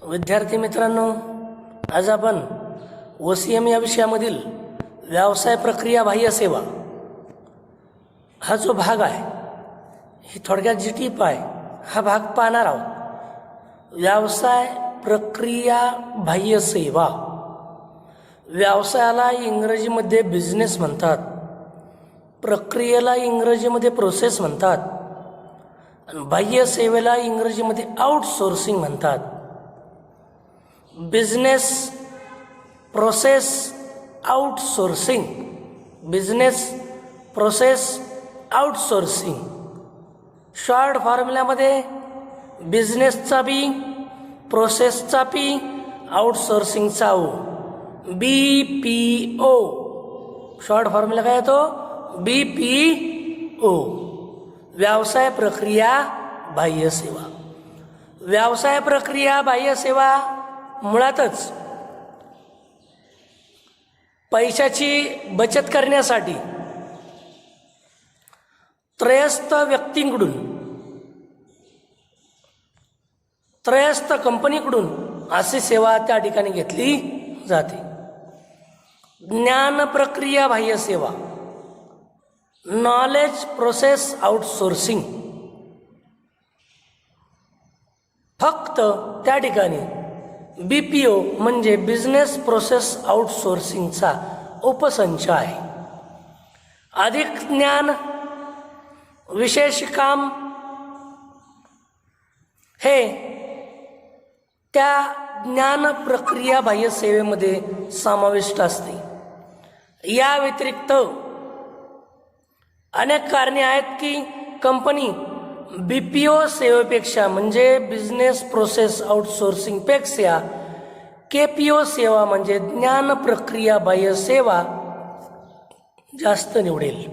विद्यार्थी मित्रांनो, आज आपण OCM या विषयामधील व्यवसाय प्रक्रिया बाह्य सेवा हा जो भाग आहे, ही थोडक्यात GTP आहे, हा भाग पाहणार आहोत. व्यवसाय प्रक्रिया बाह्य सेवा, व्यवसायाला इंग्रजीमध्ये बिझनेस म्हणतात, प्रक्रियेला इंग्रजीमध्ये प्रोसेस म्हणतात आणि बाह्य सेवेला इंग्रजीमध्ये आउटसोर्सिंग म्हणतात. Business process outsourcing, business process outsourcing. Short फॉर्म्युल्यामध्ये बिझनेसचा बी, प्रोसेसचा पी, आउटसोर्सिंगचा ओ, BPO. शॉर्ट फॉर्म्युला काय येतो? BPO. व्यवसाय प्रक्रिया बाह्य सेवा. व्यवसाय प्रक्रिया बाह्य सेवा मुळातच पैशाची बचत करण्यासाठी त्रयस्थ व्यक्तींकडून, त्रयस्थ कंपनीकडून अशी सेवा त्या ठिकाणी घेतली जाते. ज्ञान प्रक्रिया बाह्य सेवा, नॉलेज प्रोसेस आउटसोर्सिंग. फक्त त्या ठिकाणी BPO म्हणजे बिझनेस प्रोसेस आउटसोर्सिंगचा उपसंच आहे. अधिक ज्ञान, विशेष काम हे त्या ज्ञान प्रक्रिया बाह्य सेवेमध्ये समाविष्ट असते. या व्यतिरिक्त अनेक कारणे आहेत की कंपनी BPO सेवेपेक्षा म्हणजे बिझनेस प्रोसेस आउटसोर्सिंग पेक्षा KPO सेवा म्हणजे ज्ञान प्रक्रिया बाह्य सेवा जास्त निवडेल.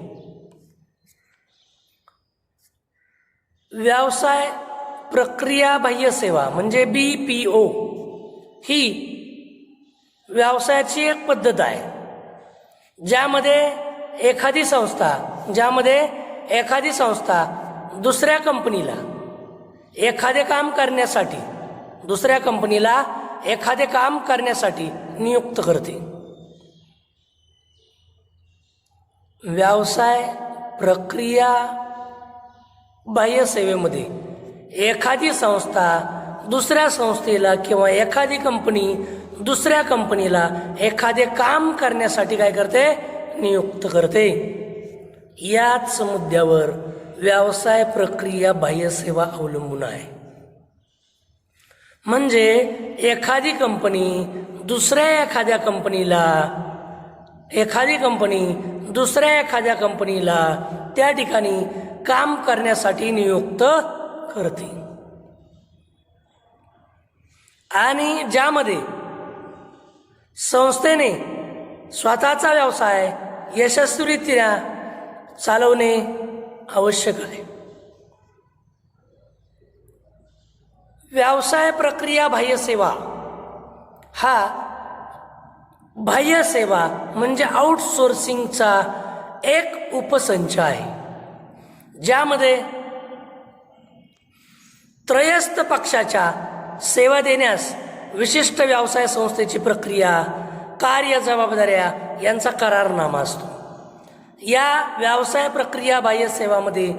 व्यवसाय प्रक्रिया बाह्य सेवा म्हणजे BPO ही व्यवसायाची एक पद्धत आहे, ज्यामध्ये एखादी संस्था दुसऱ्या कंपनीला एखादे काम करण्यासाठी नियुक्त करते. व्यवसाय प्रक्रिया बाह्य सेवेमध्ये एखादी संस्था दुसऱ्या संस्थेला किंवा एखादी कंपनी दुसऱ्या कंपनीला एखादे काम करण्यासाठी काय करते? नियुक्त करते. याच मुद्द्यावर व्यवसाय प्रक्रिया बाह्य सेवा अवलंबून आहे. म्हणजे एखादी कंपनी दुसऱ्या एखाद्या कंपनीला त्या ठिकाणी काम करण्यासाठी नियुक्त करते. आणि ज्यामध्ये संस्थेने स्वतःचा व्यवसाय यशस्वीरित्या चालवणे आवश्यक आहे. व्यवसाय प्रक्रिया बाह्य सेवा हा बाह्य सेवा म्हणजे आउटसोर्सिंगचा एक उपसंच आहे, ज्यामध्ये त्रयस्थ पक्षाच्या सेवा देण्यास विशिष्ट व्यवसाय संस्थेची प्रक्रिया, कार्य, जबाबदाऱ्या यांचा करारनामा असतो. या व्यवसाय प्रक्रिया बाह्य सेवामध्ये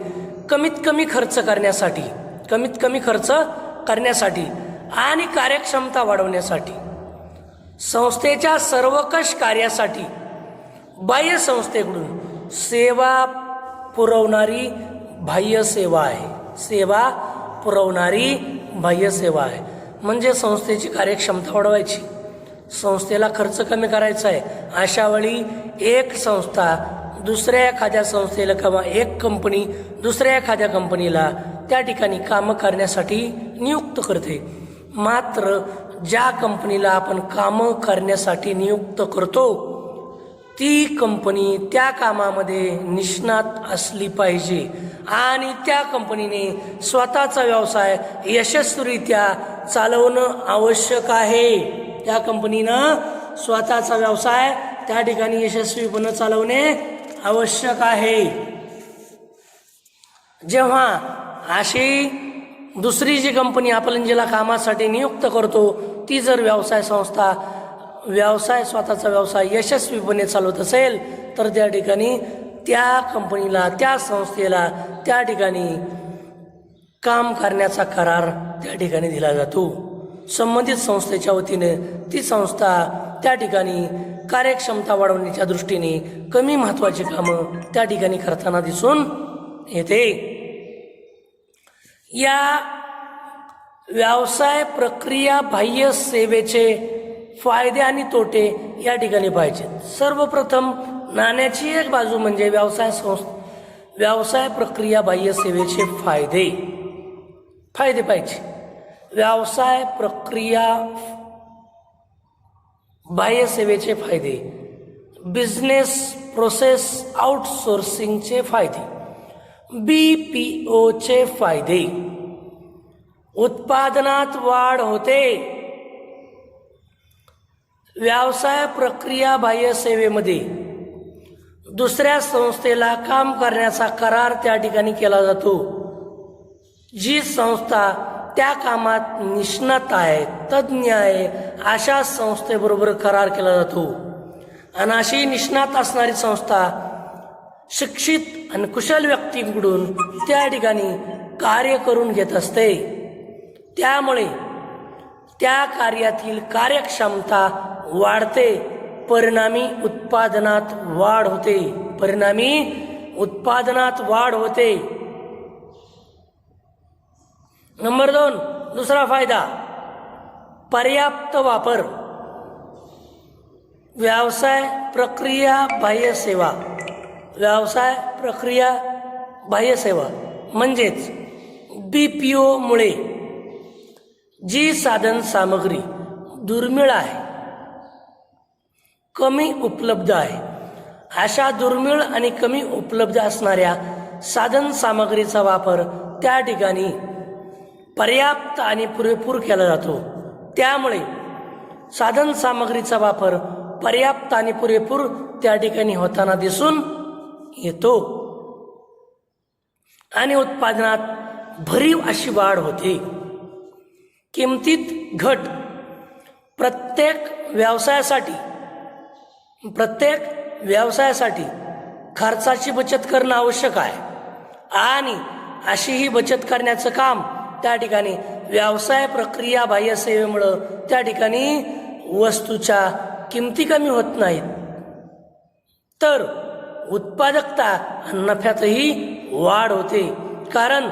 कमीत कमी खर्च करण्यासाठी आणि कार्यक्षमता वाढवण्यासाठी संस्थेच्या सर्वकष कार्यासाठी बाह्य संस्थेकडून सेवा पुरवणारी बाह्य सेवा आहे. म्हणजे संस्थेची कार्यक्षमता वाढवायची, संस्थेला खर्च कमी करायचा आहे, अशा वेळी एक संस्था दुसऱ्या एखाद्या संस्थेला किंवा एक कंपनी दुसऱ्या एखाद्या कंपनीला त्या ठिकाणी कामं करण्यासाठी नियुक्त करते. मात्र ज्या कंपनीला आपण कामं करण्यासाठी नियुक्त करतो ती कंपनी त्या कामामध्ये निष्णात असली पाहिजे आणि त्या कंपनीने स्वतःचा व्यवसाय यशस्वीरित्या चालवणं आवश्यक आहे. त्या कंपनीनं स्वतःचा व्यवसाय त्या ठिकाणी यशस्वीपणे चालवणे आवश्यक आहे. जेव्हा अशी दुसरी जी कंपनी आपण जिला कामासाठी नियुक्त करतो ती जर व्यवसाय संस्था स्वतःचा व्यवसाय यशस्वीपणे चालवत असेल तर त्या ठिकाणी त्या कंपनीला, त्या संस्थेला त्या ठिकाणी काम करण्याचा करार त्या ठिकाणी दिला जातो. संबंधित संस्थेच्या वतीने ती संस्था त्या ठिकाणी कार्यक्षमता वाढवण्याच्या दृष्टीने कमी महत्त्वाची कामं त्या ठिकाणी करताना दिसून येते. या व्यवसाय प्रक्रिया बाह्य सेवेचे फायदे आणि तोटे या ठिकाणी पाहिजेत. सर्वप्रथम नाण्याची एक बाजू म्हणजे व्यवसाय प्रक्रिया बाह्य सेवेचे फायदे पाहिजे. व्यवसाय प्रक्रिया बाह्य सेवेचे फायदे, बिझनेस प्रोसेस आउटसोर्सिंगचे फायदे, BPOचे फायदे, उत्पादनात वाढ होते. व्यवसाय प्रक्रिया बाह्य सेवेमध्ये दुसऱ्या संस्थेला काम करण्याचा करार त्या ठिकाणी केला जातो. जी संस्था त्या कामात निष्णात आहे, तज्ज्ञ आहे, अशा संस्थेबरोबर करार केला जातो. आणि अशी निष्णात असणारी संस्था शिक्षित आणि कुशल व्यक्तींकडून त्या ठिकाणी कार्य करून घेत असते. त्यामुळे त्या कार्यातील कार्यक्षमता वाढते, परिणामी उत्पादनात वाढ होते. नंबर 2, दुसरा फायदा पर्याप्त वापर. व्यवसाय प्रक्रिया बाह्य सेवा म्हणजेच BPO मुळे जी साधन सामग्री दुर्मिळ आहे, कमी उपलब्ध आहे, अशा दुर्मिळ आणि कमी उपलब्ध असणाऱ्या साधन सामग्रीचा वापर त्या ठिकाणी पर्याप्त आणि पुरेपूर केला जातो. त्यामुळे साधन सामग्रीचा वापर पर्याप्त आणि पुरेपूर त्या ठिकाणी होताना दिसून येतो आणि उत्पादनात भरीव अशी वाढ होते. किमतीत घट. प्रत्येक व्यवसायासाठी खर्चाची बचत करणं आवश्यक आहे आणि अशी ही बचत करण्याचं काम त्या ठिकाणी व्यवसाय प्रक्रिया बाह्य सेवेमुळं त्या ठिकाणी वस्तूच्या किमती कमी होत नाहीत, तर उत्पादकता आणि नफ्यातही वाढ होते. कारण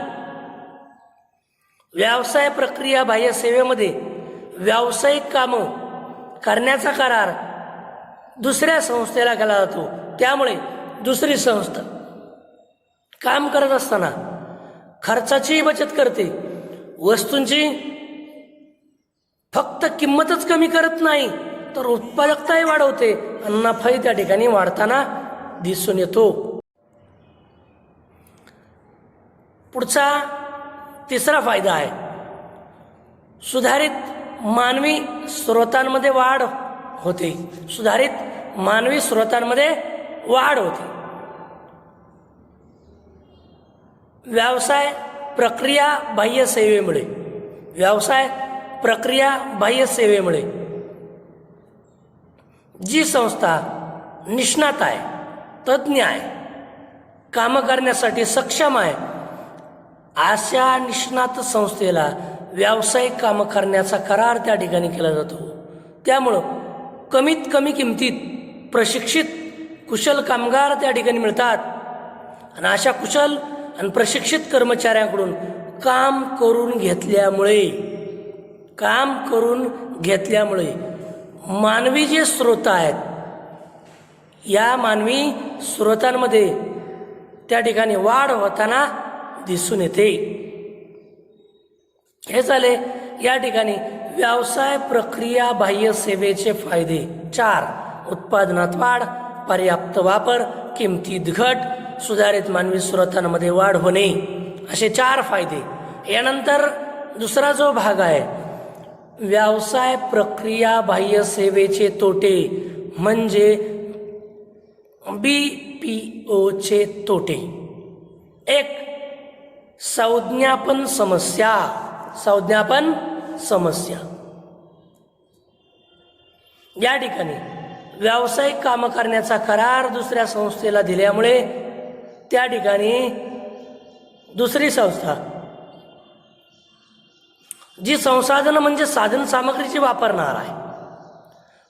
व्यवसाय प्रक्रिया बाह्य सेवेमध्ये व्यावसायिक कामं करण्याचा करार दुसऱ्या संस्थेला केला जातो. त्यामुळे दुसरी संस्था काम करत असताना खर्चाचीही बचत करते, वस्तूंची फक्त किंमतच कमी करत नाही तर उत्पादकताही वाढवते आणि नफाही त्या ठिकाणी वाढताना दिसून येतो. पुढचा तिसरा फायदा आहे सुधारित मानवी स्रोतांमध्ये वाढ होते. व्यवसाय प्रक्रिया बाह्य सेवेमुळे जी संस्था निष्णात आहे, तज्ज्ञ आहे, कामं करण्यासाठी सक्षम आहे, अशा निष्णात संस्थेला व्यावसायिक कामं करण्याचा करार त्या ठिकाणी केला जातो. त्यामुळं कमीत कमी किमतीत प्रशिक्षित कुशल कामगार त्या ठिकाणी मिळतात आणि अशा कुशल आणि प्रशिक्षित कर्मचाऱ्यांकडून काम करून घेतल्यामुळे मानवी जे स्रोत आहेत, या मानवी स्रोतांमध्ये त्या ठिकाणी वाढ होताना दिसून येते. हे झाले या ठिकाणी व्यवसाय प्रक्रिया बाह्य सेवेचे फायदे. 4, उत्पादनात वाढ, पर्याप्त वापर, किमतीत घट, सुधारित मानवी स्रोतांमध्ये वाढ होणे, असे 4 फायदे. यानंतर दुसरा जो भाग आहे व्यवसाय प्रक्रिया बाह्य सेवेचे तोटे म्हणजे BPOचे तोटे. 1, संज्ञापन समस्या. संज्ञापन समस्या या ठिकाणी व्यावसायिक काम करण्याचा करार दुसऱ्या संस्थेला दिल्यामुळे त्या ठिकाणी दुसरी संस्था जी संसाधनं म्हणजे साधन सामग्रीची वापरणार आहे,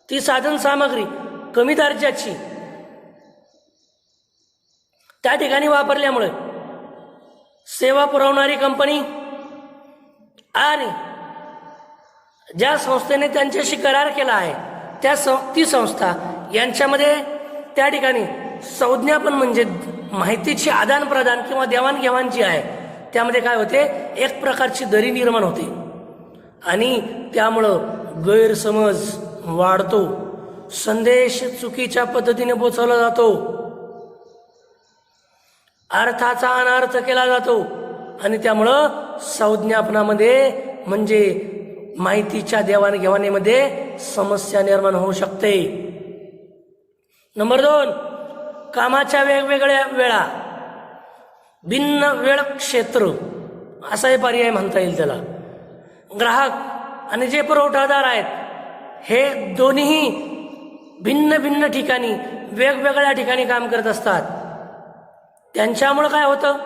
ती साधन सामग्री कमी दर्जाची त्या ठिकाणी वापरल्यामुळे सेवा पुरवणारी कंपनी आणि ज्या संस्थेने त्यांच्याशी करार केला आहे ती संस्था यांच्यामध्ये त्या ठिकाणी संज्ञापन म्हणजे माहितीची आदान प्रदान किंवा देवाणघेवाण जी आहे त्यामध्ये काय होते, एक प्रकारची दरी निर्माण होते आणि त्यामुळं गैरसमज वाढतो, संदेश चुकीच्या पद्धतीने पोचवला जातो, अर्थाचा अनर्थ केला जातो आणि त्यामुळं संज्ञापनामध्ये म्हणजे माहितीच्या देवाणघेवाणीमध्ये समस्या निर्माण होऊ शकते. नंबर 2, कामाच्या वेगवेगळ्या वेळा, भिन्न वेळ क्षेत्र असाही पर्याय म्हणता येईल त्याला. ग्राहक आणि जे पुरवठादार आहेत हे दोन्हीही भिन्न भिन्न ठिकाणी वेगवेगळ्या ठिकाणी काम करत असतात. त्यांच्यामुळं काय होतं,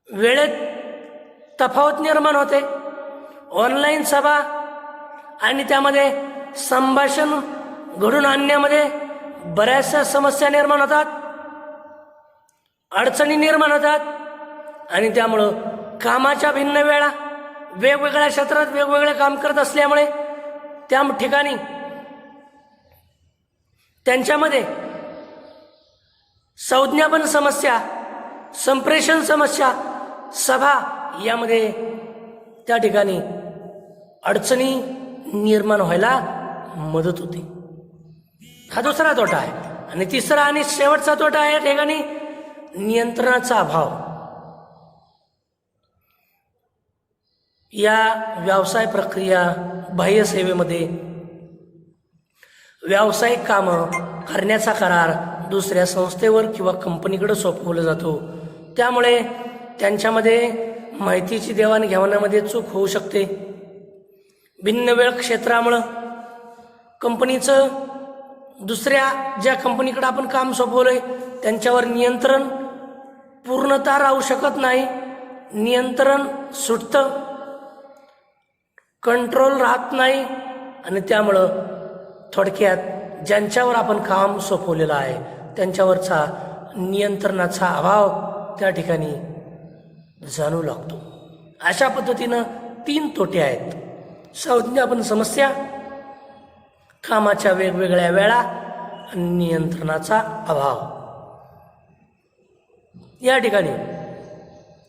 वेळेत तफावत निर्माण होते. ऑनलाईन सभा आणि त्यामध्ये संभाषण घडून आणण्यामध्ये बऱ्याचशा समस्या निर्माण होतात, अडचणी निर्माण होतात आणि त्यामुळं कामाच्या भिन्न वेळा वेगवेगळ्या क्षेत्रात वेगवेगळे काम करत असल्यामुळे त्या ठिकाणी त्यांच्यामध्ये संज्ञापन समस्या, संप्रेषण समस्या, सभा यामध्ये त्या ठिकाणी अडचणी निर्माण व्हायला मदत होते. हा दुसरा तोटा आहे. आणि तिसरा आणि शेवटचा तोटा आहे ठिकाणी नियंत्रणाचा अभाव. या व्यवसाय प्रक्रिया बाह्य सेवेमध्ये व्यावसायिक कामं करण्याचा करार दुसऱ्या संस्थेवर किंवा कंपनीकडे सोपवला जातो. त्यामुळे त्यांच्यामध्ये माहितीची देवाणघेवाणामध्ये चूक होऊ शकते. भिन्न वेळ क्षेत्रामुळं कंपनीचं दुसऱ्या ज्या कंपनीकडे आपण काम सोपवलंय त्यांच्यावर नियंत्रण पूर्णतः राहू शकत नाही, नियंत्रण सुटतं, कंट्रोल राहत नाही आणि त्यामुळं थोडक्यात ज्यांच्यावर आपण काम सोपवलेलं आहे त्यांच्यावरचा नियंत्रणाचा अभाव त्या ठिकाणी जाणू लागतो. अशा पद्धतीनं 3 तोटे आहेत: संज्ञापन समस्या, कामाच्या वेगवेगळ्या वेळा आणि नियंत्रणाचा अभाव. या ठिकाणी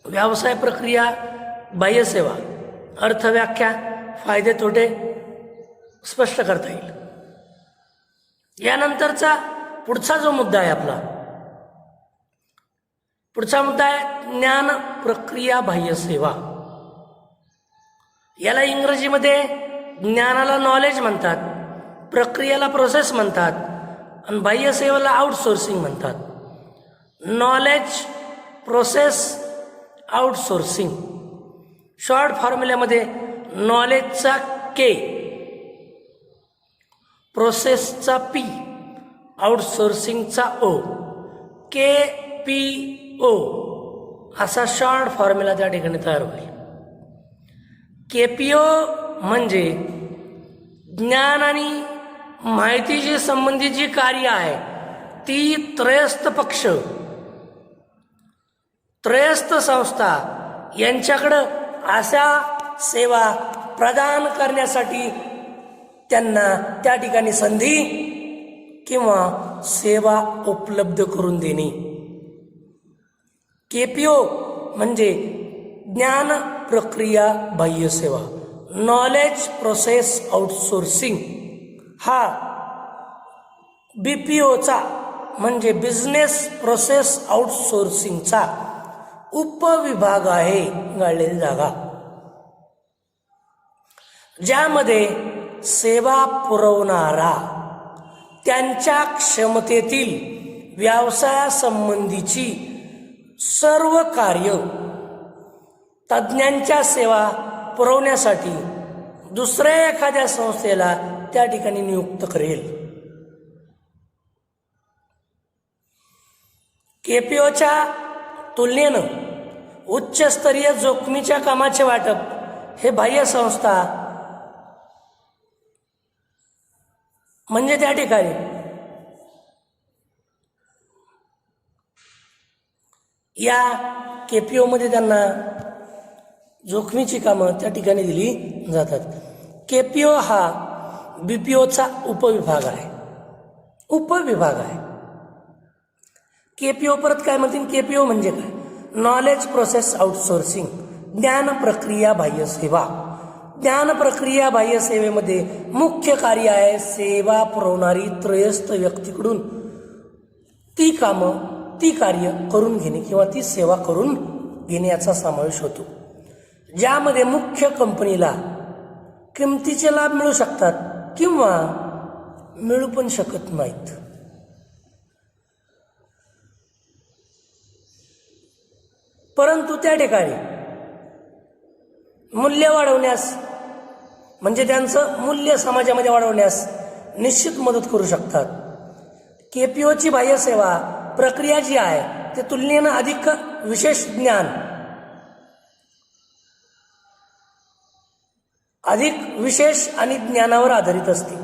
व्यवसाय प्रक्रिया बाह्य सेवा अर्थव्याख्या फायदे तोटे स्पष्ट करता येईल. यानंतरचा पुढचा जो मुद्दा आहे आपला, पुढचा मुद्दा आहे ज्ञान प्रक्रिया बाह्य सेवा. याला इंग्रजीमध्ये ज्ञानाला नॉलेज म्हणतात, प्रक्रियाला प्रोसेस म्हणतात आणि बाह्य सेवेला आउटसोर्सिंग म्हणतात. Knowledge, process, outsourcing. शॉर्ट फॉर्म्युल्यामध्ये नॉलेजचा के, प्रोसेसचा पी, आउटसोर्सिंगचा ओ, KPO असा शॉर्ट फॉर्म्युला त्या ठिकाणी तयार होईल. KPO म्हणजे ज्ञान आणि माहितीशी संबंधित जी कार्य आहे ती त्रयस्थ पक्ष, त्रयस्थ संस्था यांच्याकडं अशा सेवा प्रदान करण्यासाठी त्यांना त्या ठिकाणी संधी किंवा सेवा उपलब्ध करून देणे. KPO म्हणजे ज्ञान प्रक्रिया बाह्य सेवा, नॉलेज प्रोसेस आउटसोर्सिंग. हा BPOचा म्हणजे बिझनेस प्रोसेस आउटसोर्सिंगचा उपविभाग आहे, गाळलेली जागा, ज्यामध्ये सेवा पुरवणारा त्यांच्या क्षमतेतील व्यवसायासंबंधीची सर्व कार्य तज्ज्ञांच्या सेवा पुरवण्यासाठी दुसऱ्या एखाद्या संस्थेला त्या ठिकाणी नियुक्त करेल. केपीओच्या तुलनेनं उच्चस्तरीय जोखमीच्या कामाचे वाटप हे बाह्य संस्था म्हणजे त्या ठिकाणी या केपीओमध्ये त्यांना जोखमीची कामं त्या ठिकाणी दिली जातात. केपीओ हा बीपीओचा उपविभाग आहे. केपीओ परत काय म्हणतील? केपीओ म्हणजे काय? नॉलेज प्रोसेस आउटसोर्सिंग, ज्ञान प्रक्रिया बाह्य सेवा. ज्ञान प्रक्रिया बाह्य सेवेमध्ये मुख्य कार्य आहे सेवा पुरवणारी त्रयस्थ व्यक्तीकडून ती कामं, ती कार्य करून घेणे किंवा ती सेवा करून घेणे याचा समावेश होतो, ज्यामध्ये मुख्य कंपनीला किमतीचे लाभ मिळू शकतात किंवा मिळू पण शकत नाहीत. परंतु त्या ठिकाणी मूल्य वाढवण्यास म्हणजे त्यांचं मूल्य समाजामध्ये वाढवण्यास निश्चित मदत करू शकतात. केपीओची बाह्य सेवा प्रक्रिया जी आहे ते तुलनेनं अधिक विशेष ज्ञान, अधिक विशेष आणि ज्ञानावर आधारित असते.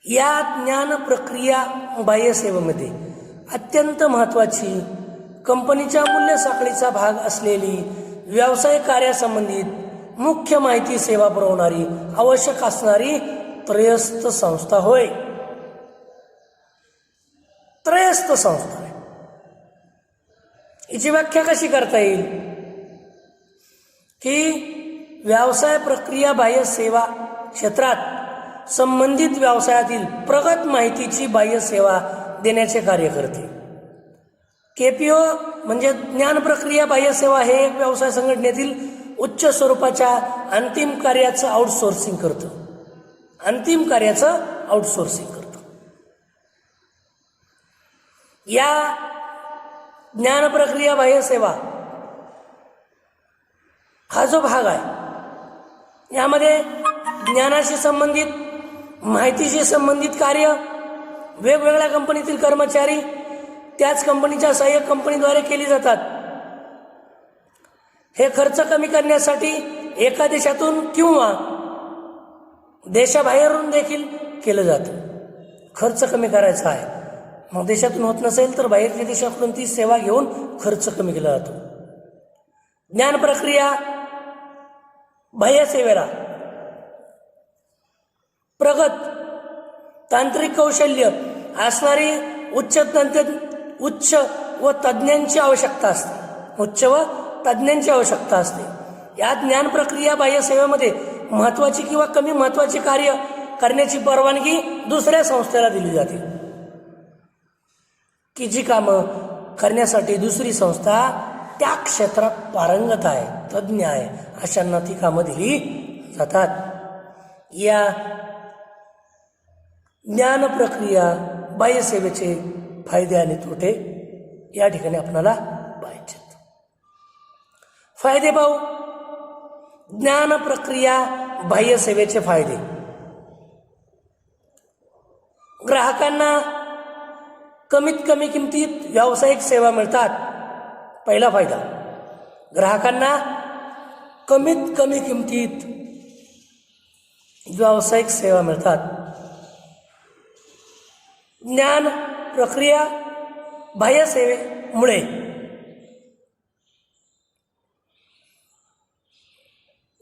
या ज्ञान प्रक्रिया बाह्य सेवेमध्ये अत्यंत महत्त्वाची कंपनीच्या मूल्य साखळीचा भाग असलेली व्यवसाय कार्यासंबंधित मुख्य माहिती सेवा पुरवणारी आवश्यक असणारी त्रयस्थ संस्था होय. त्रयस्थ संस्था हिची व्याख्या कशी करता येईल की व्यवसाय प्रक्रिया बाह्य सेवा क्षेत्रात संबंधित व्यवसायातील प्रगत माहितीची बाह्य सेवा देण्याचे कार्य करते. केपीओ म्हणजे ज्ञान प्रक्रिया बाह्य सेवा हे एक व्यवसाय संघटनेतील उच्च स्वरूपाच्या अंतिम कार्याचं आउटसोर्सिंग करतं. या ज्ञान प्रक्रिया बाह्य सेवा हा जो भाग आहे यामध्ये ज्ञानाशी संबंधित, माहितीशी संबंधित कार्य वेगवेगळ्या कंपनीतील कर्मचारी त्याच कंपनीच्या सहाय्यक कंपनीद्वारे केली जातात. हे खर्च कमी करण्यासाठी एका देशातून किंवा देशाबाहेरून देखील केलं जातं. खर्च कमी करायचा आहे, मग देशातून होत नसेल तर बाहेरच्या देशाकडून ती सेवा घेऊन खर्च कमी केला जातो. ज्ञान प्रक्रिया बाह्य सेवेला प्रगत तांत्रिक कौशल्य असणारी उच्च व तज्ज्ञांची आवश्यकता असते. या ज्ञान प्रक्रिया बाह्य सेवेमध्ये महत्त्वाची किंवा कमी महत्त्वाची कार्य करण्याची परवानगी दुसऱ्या संस्थेला दिली जाते की जी कामं करण्यासाठी दुसरी संस्था त्या क्षेत्रात पारंगत आहे, तज्ज्ञ आहे, अशांना ती कामं दिली जातात. या ज्ञान प्रक्रिया बाह्य सेवेचे फायदे आणि तोटे या ठिकाणी आपल्याला पाहिजेत. फायदे पाहू. ज्ञान प्रक्रिया बाह्य सेवेचे फायदे. ग्राहकांना कमीत कमी किमतीत व्यावसायिक सेवा मिळतात. पहिला फायदा, ग्राहकांना कमीत कमी किमतीत व्यावसायिक सेवा मिळतात. ज्ञान प्रक्रिया बाह्य सेवेमुळे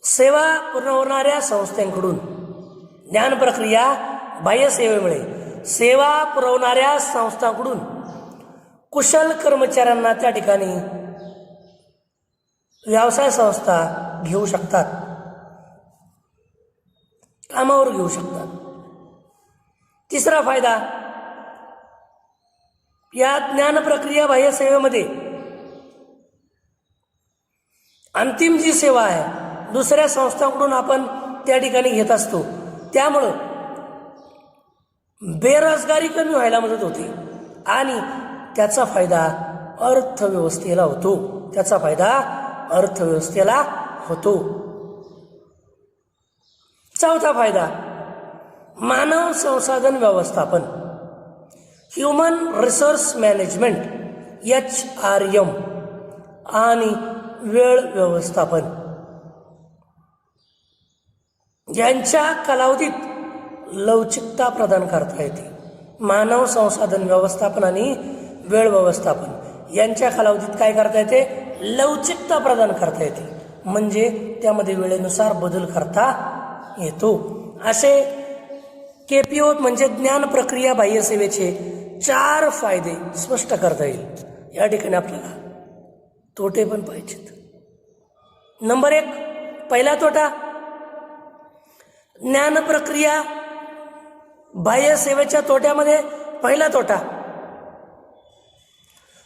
सेवा पुरवणाऱ्या संस्थांकडून ज्ञान प्रक्रिया बाह्य सेवेमुळे सेवा पुरवणाऱ्या संस्थांकडून कुशल कर्मचाऱ्यांना त्या ठिकाणी व्यवसाय संस्था घेऊ शकतात, कामावर घेऊ शकतात. तिसरा फायदा, या ज्ञान प्रक्रिया बाह्य सेवेमध्ये अंतिम जी सेवा आहे दुसऱ्या संस्थांकडून आपण त्या ठिकाणी घेत असतो, त्यामुळं बेरोजगारी कमी व्हायला मदत होते आणि त्याचा फायदा अर्थव्यवस्थेला होतो. त्याचा फायदा अर्थव्यवस्थेला होतो. चौथा फायदा मानव संसाधन व्यवस्थापन, ह्युमन रिसोर्स मॅनेजमेंट HRM आणि वेळ व्यवस्थापन यांच्या कालावधीत लवचिकता प्रदान करता येते. मानव संसाधन व्यवस्थापन आणि वेळ व्यवस्थापन यांच्या कालावधीत काय करता येते? लवचिकता प्रदान करता येते. म्हणजे त्यामध्ये वेळेनुसार बदल करता येतो. असे KPO म्हणजे ज्ञान प्रक्रिया बाह्य सेवेचे 4 फायदे स्पष्ट करता येईल. या ठिकाणी आपल्याला तोटे पण पाहिजेत. नंबर 1, पहिला तोटा, ज्ञान प्रक्रिया बाह्य सेवेच्या तोट्यामध्ये पहिला तोटा,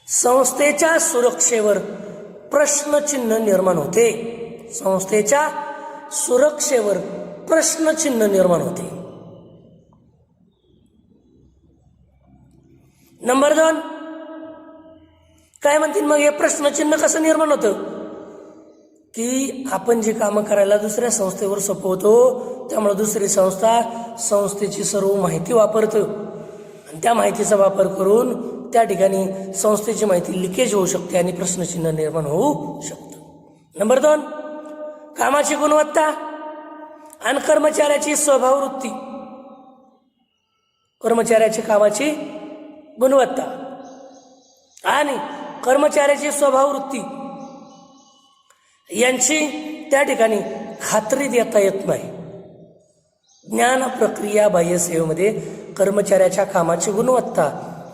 संस्थेच्या सुरक्षेवर प्रश्नचिन्ह निर्माण होते. संस्थेच्या सुरक्षेवर प्रश्नचिन्ह निर्माण होते. नंबर 2, काय म्हणतील मग हे प्रश्नचिन्ह कसं निर्माण होतं? की आपण जे कामं करायला दुसऱ्या संस्थेवर सोपवतो, त्यामुळे दुसरी संस्था संस्थेची सर्व माहिती वापरतं आणि त्या माहितीचा वापर करून त्या ठिकाणी संस्थेची माहिती लिकेज होऊ शकते आणि प्रश्नचिन्ह निर्माण होऊ शकतं. नंबर 2, कामाची गुणवत्ता आणि कर्मचाऱ्याची स्वभाववृत्ती. कर्मचाऱ्याची कामाची गुणवत्ता आणि कर्मचाऱ्याची स्वभाववृत्ती यांची त्या ठिकाणी खात्री देता येत नाही. ज्ञान प्रक्रिया बाह्य सेवेमध्ये कर्मचाऱ्याच्या कामाची गुणवत्ता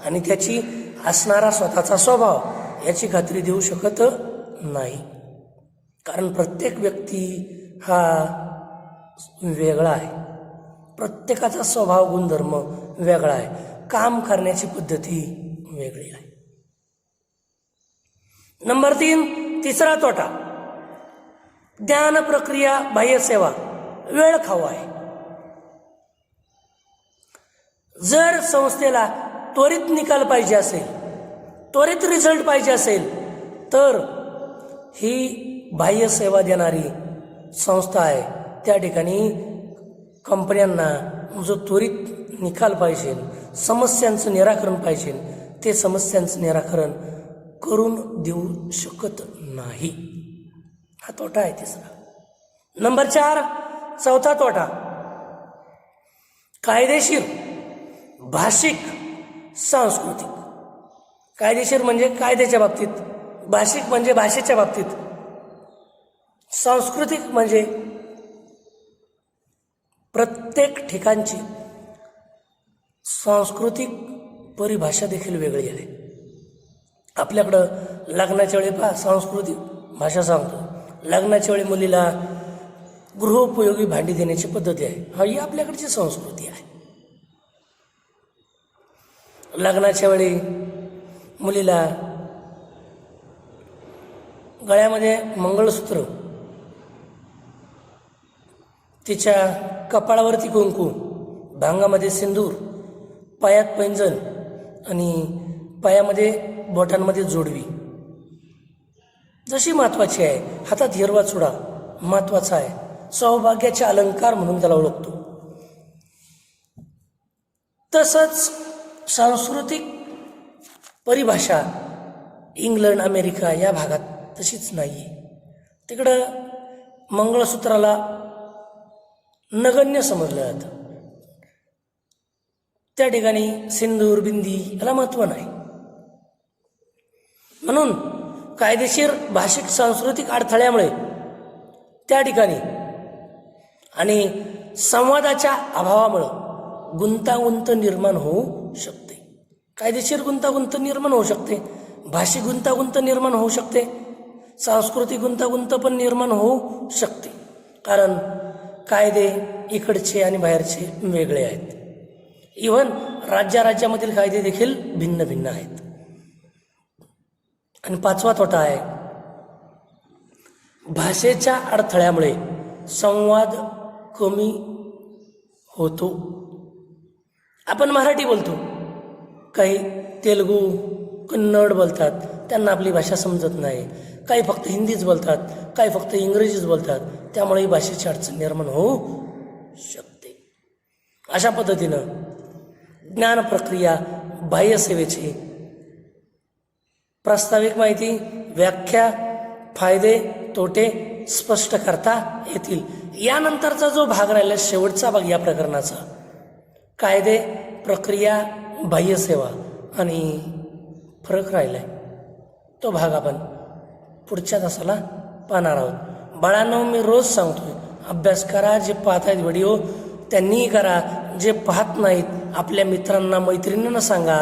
आणि त्याची असणारा स्वतःचा स्वभाव याची खात्री देऊ शकत नाही. कारण प्रत्येक व्यक्ती हा वेगळा आहे. प्रत्येकाचा स्वभाव गुणधर्म वेगळा आहे. काम करण्याची पद्धती वेगळी आहे. नंबर 3, तिसरा तोटा, ज्ञान प्रक्रिया बाह्य सेवा वेळ खाऊ आहे. जर संस्थेला त्वरित निकाल पाहिजे असेल, त्वरित रिझल्ट पाहिजे असेल, तर ही बाह्य सेवा देणारी संस्था आहे. त्या ठिकाणी कंपन्यांना जो त्वरित निकाल पाहिजे, समस्यांचं निराकरण पाहिजे, ते समस्यांचं निराकरण करून देऊ शकत नाही. हा तोटा आहे तिसरा. नंबर 4, चौथा तोटा, कायदेशीर, भाषिक, सांस्कृतिक. कायदेशीर म्हणजे कायद्याच्या बाबतीत, भाषिक म्हणजे भाषेच्या बाबतीत, सांस्कृतिक म्हणजे प्रत्येक ठिकाणची सांस्कृतिक परिभाषा देखील वेगळी आहे. आपल्याकडं लग्नाच्या वेळी सांस्कृतिक भाषा सांगतो. लग्नाच्या वेळी मुलीला गृहोपयोगी भांडी देण्याची पद्धती आहे. ही आपल्याकडची संस्कृती आहे. लग्नाच्या वेळी मुलीला गळ्यामध्ये मंगळसूत्र, तिच्या कपाळावरती कुंकू, भांगामध्ये सिंदूर, पायात पैंजण आणि पायामध्ये बोटांमध्ये जोडवी जशी महत्वाची आहे. हातात हिरवा चुडा महत्वाचा आहे. सौभाग्याचे अलंकार म्हणून त्याला ओळखतो. तसंच सांस्कृतिक परिभाषा इंग्लंड, अमेरिका या भागात तशीच नाही आहे. तिकडं मंगळसूत्राला नगण्य समजलं जातं. त्या ठिकाणी सिंदूर, बिंदी याला महत्त्व नाही. म्हणून कायदेशीर, भाषिक, सांस्कृतिक अडथळ्यामुळे त्या ठिकाणी आणि संवादाच्या अभावामुळं गुंतागुंत निर्माण होऊ शकते. कायदेशीर गुंतागुंत निर्माण होऊ शकते, भाषिक गुंतागुंत निर्माण होऊ शकते, सांस्कृतिक गुंतागुंत पण निर्माण होऊ शकते. कारण कायदे इकडचे आणि बाहेरचे वेगळे आहेत. इव्हन राज्यामधील कायदे देखील भिन्न भिन्न आहेत. आणि 5वा तोटा आहे, भाषेच्या अडथळ्यामुळे संवाद कमी होतो. आपण मराठी बोलतो, काही तेलुगू, कन्नड बोलतात, त्यांना आपली भाषा समजत नाही, काही फक्त हिंदीच बोलतात, काही फक्त इंग्रजीच बोलतात, त्यामुळे ही भाषेची अडचण निर्माण होऊ शकते. अशा पद्धतीनं ज्ञान प्रक्रिया बाह्य सेवेची प्रास्ताविक माहिती, व्याख्या, फायदे तोटे स्पष्ट करता येतील. यानंतरचा जो भाग राहिला, शेवटचा भाग या प्रकरणाचा, कायदे, प्रक्रिया, बाह्य सेवा आणि फरक राहिलाय, तो भाग आपण पुढच्या तासाला पाहणार आहोत. बाळांनो, मी रोज सांगतोय, अभ्यास करा. जे पाहत आहेत व्हिडिओ त्यांनीही करा, जे पाहत नाहीत आपल्या मित्रांना मैत्रिणींना सांगा.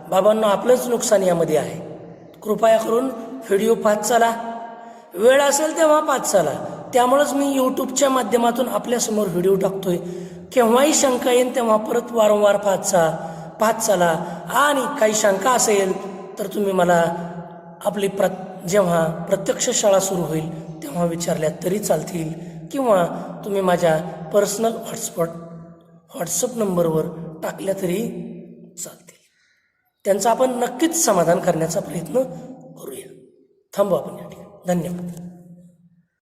बाबांनो, आपलंच नुकसान यामध्ये आहे. कृपया करून व्हिडिओ पाहत चला, वेळ असेल तेव्हा पाहत चला. त्यामुळंच मी यूट्यूबच्या माध्यमातून आपल्यासमोर व्हिडिओ टाकतोय. केव्हाही शंका येईल तेव्हा परत वारंवार पाहत चला. आणि काही शंका असेल तर तुम्ही मला आपली जेव्हा प्रत्यक्ष शाळा सुरू होईल तेव्हा विचारल्या तरी चालतील, किंवा तुम्ही माझ्या पर्सनल व्हॉट्सअप नंबरवर टाकल्या तरी चालतील. त्यांचं आपण नक्कीच समाधान करण्याचा प्रयत्न करूया. थांबू आपण या ठिकाणी. धन्यवाद.